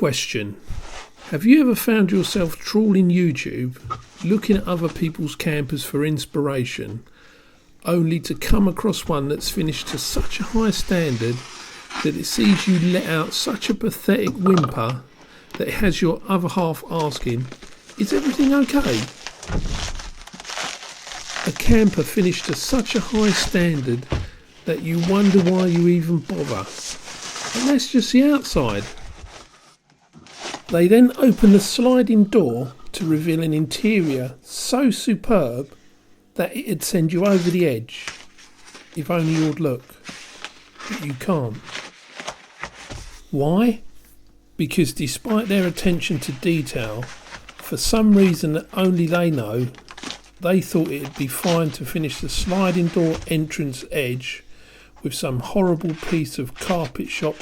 Question. Have you ever found yourself trawling YouTube, looking at other people's campers for inspiration, only to come across one that's finished to such a high standard that it sees you let out such a pathetic whimper that it has your other half asking, is everything okay? A camper finished to such a high standard that you wonder why you even bother. And that's just the outside. They then open the sliding door to reveal an interior so superb that it'd send you over the edge, if only you'd look. But you can't. Why? Because despite their attention to detail, for some reason that only they know, they thought it'd be fine to finish the sliding door entrance edge with some horrible piece of carpet shop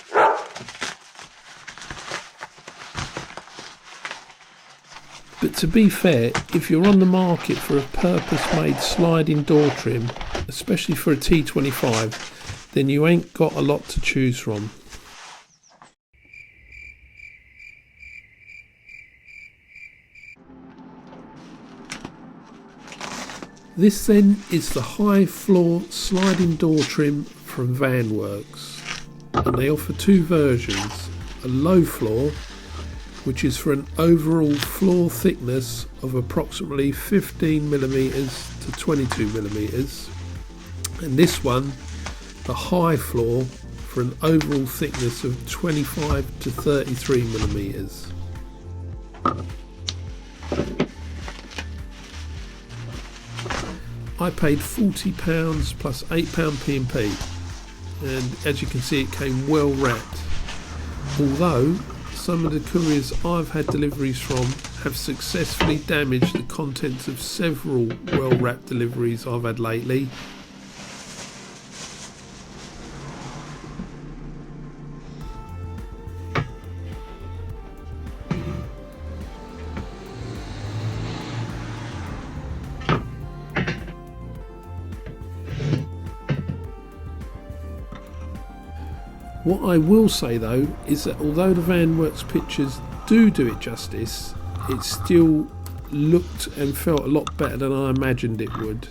But to be fair, if you're on the market for a purpose-made sliding door trim, especially for a T25, then you ain't got a lot to choose from. This then is the high floor sliding door trim from Vanwurks, and they offer two versions, a low floor, which is for an overall floor thickness of approximately 15mm to 22mm, and this one, the high floor, for an overall thickness of 25 to 33mm. I paid £40 plus £8 P&P, and as you can see it came well wrapped, although some of the couriers I've had deliveries from have successfully damaged the contents of several well wrapped deliveries I've had lately. What I will say though is that although the Vanwurks pictures do it justice, it still looked and felt a lot better than I imagined it would,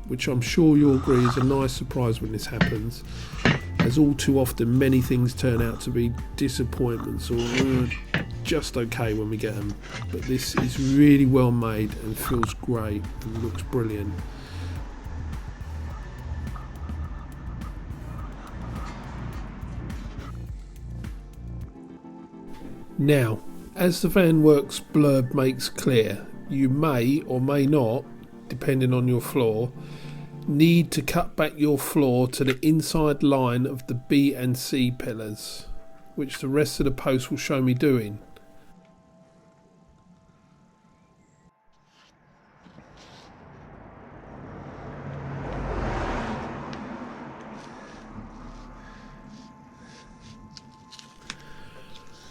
which I'm sure you'll agree is a nice surprise when this happens, as all too often many things turn out to be disappointments or just okay when we get them, but this is really well made and feels great and looks brilliant. Now, as the Vanwurks blurb makes clear, you may or may not, depending on your floor, need to cut back your floor to the inside line of the B and C pillars, which the rest of the post will show me doing.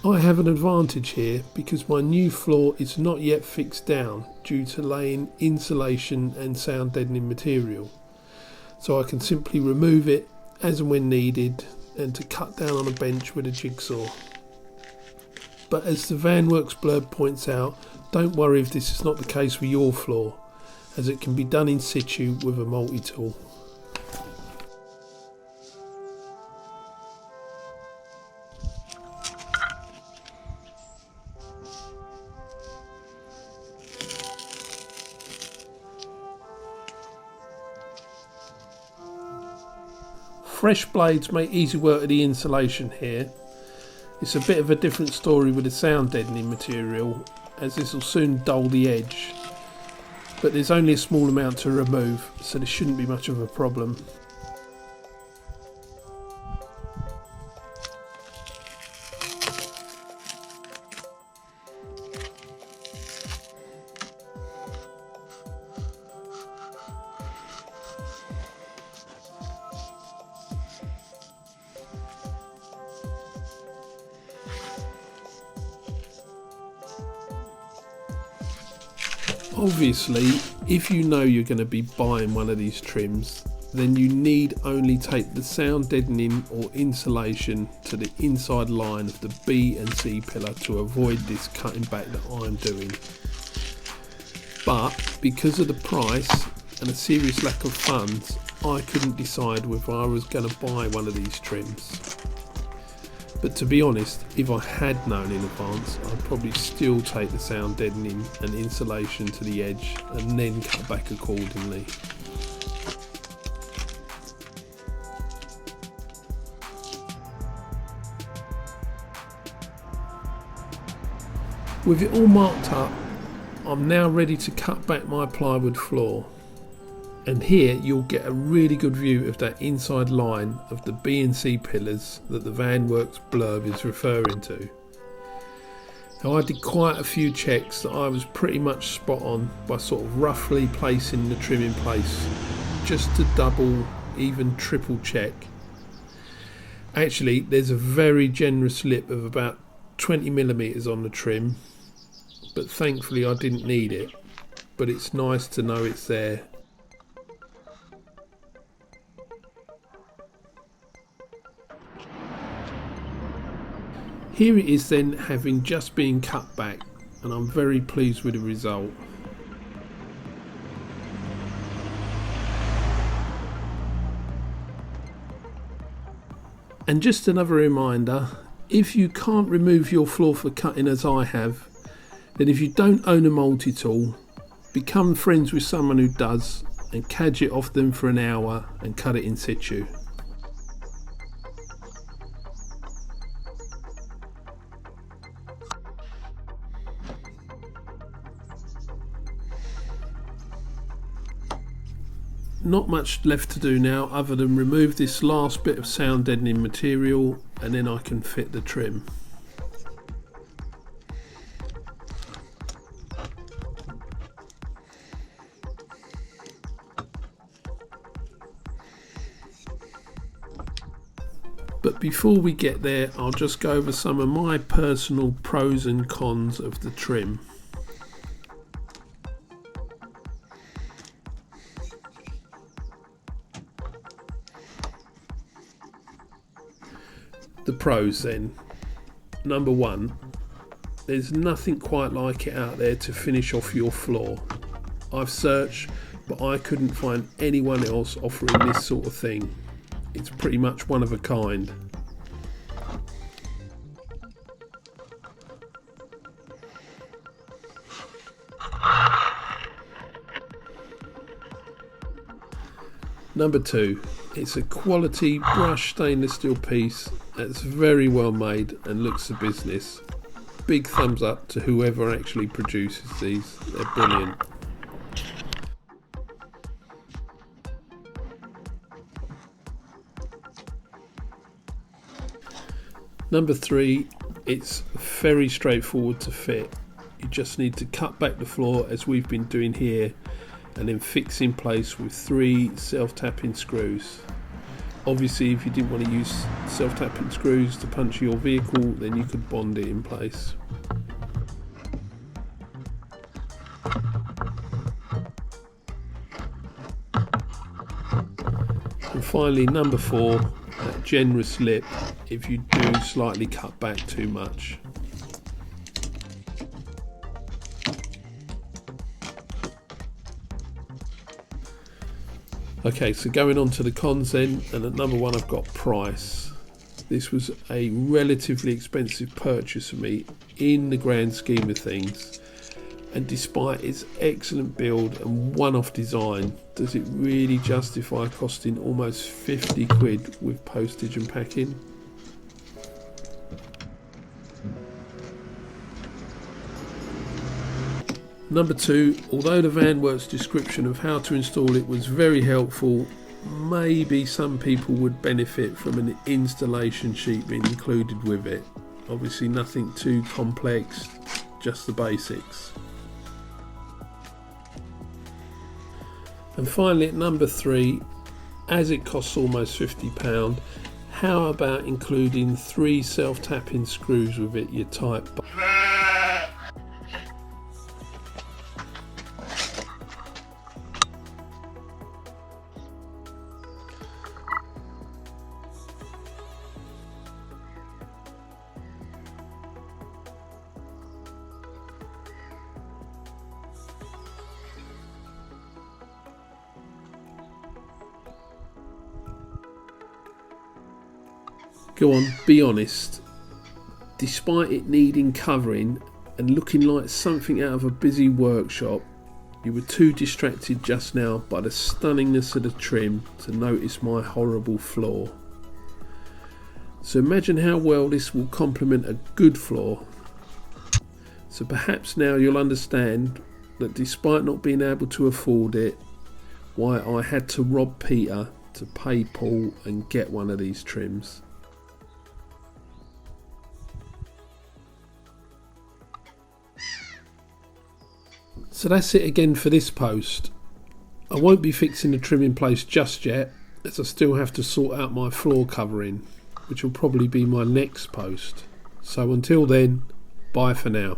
I have an advantage here because my new floor is not yet fixed down due to laying insulation and sound deadening material, so I can simply remove it as and when needed and to cut down on a bench with a jigsaw. But as the Vanwurks blurb points out, don't worry if this is not the case with your floor, as it can be done in situ with a multi-tool. Fresh blades make easy work of the insulation here. It's a bit of a different story with the sound deadening material, as this will soon dull the edge, but there's only a small amount to remove, so there shouldn't be much of a problem. Obviously, if you know you're going to be buying one of these trims, then you need only take the sound deadening or insulation to the inside line of the B and C pillar to avoid this cutting back that I'm doing. But because of the price and a serious lack of funds, I couldn't decide whether I was going to buy one of these trims. But to be honest, if I had known in advance, I'd probably still take the sound deadening and insulation to the edge and then cut back accordingly. With it all marked up, I'm now ready to cut back my plywood floor. And here you'll get a really good view of that inside line of the B and C pillars that the Vanwurks blurb is referring to. Now I did quite a few checks that I was pretty much spot on by sort of roughly placing the trim in place, just to double, even triple check. Actually, there's a very generous lip of about 20mm on the trim, but thankfully I didn't need it, but it's nice to know it's there. Here it is then, having just been cut back, and I'm very pleased with the result. And just another reminder, if you can't remove your floor for cutting as I have, then if you don't own a multi-tool, become friends with someone who does and cadge it off them for an hour and cut it in situ. Not much left to do now other than remove this last bit of sound deadening material, and then I can fit the trim. But before we get there, I'll just go over some of my personal pros and cons of the trim. The pros then. Number one, there's nothing quite like it out there to finish off your floor. I've searched, but I couldn't find anyone else offering this sort of thing. It's pretty much one of a kind. Number two, it's a quality brushed stainless steel piece that's very well made and looks the business. Big thumbs up to whoever actually produces these, they're brilliant. Number three, it's very straightforward to fit. You just need to cut back the floor as we've been doing here, and then fix in place with 3 self-tapping screws. Obviously, if you didn't want to use self-tapping screws to punch your vehicle, then you could bond it in place. And finally, number 4, that generous lip if you do slightly cut back too much. Okay, so going on to the cons then, and at number 1 I've got price. This was a relatively expensive purchase for me in the grand scheme of things, and despite its excellent build and one-off design, does it really justify costing almost 50 quid with postage and packing? Number 2, although the Vanwurks description of how to install it was very helpful, maybe some people would benefit from an installation sheet being included with it. Obviously nothing too complex, just the basics. And finally at number 3, as it costs almost £50, how about including 3 self-tapping screws with it, your type? Go on, be honest. Despite it needing covering and looking like something out of a busy workshop, you were too distracted just now by the stunningness of the trim to notice my horrible flaw. So imagine how well this will complement a good flaw. So perhaps now you'll understand that despite not being able to afford it, why I had to rob Peter to pay Paul and get one of these trims. So that's it again for this post. I won't be fixing the trim in place just yet, as I still have to sort out my floor covering, which will probably be my next post. So until then, bye for now.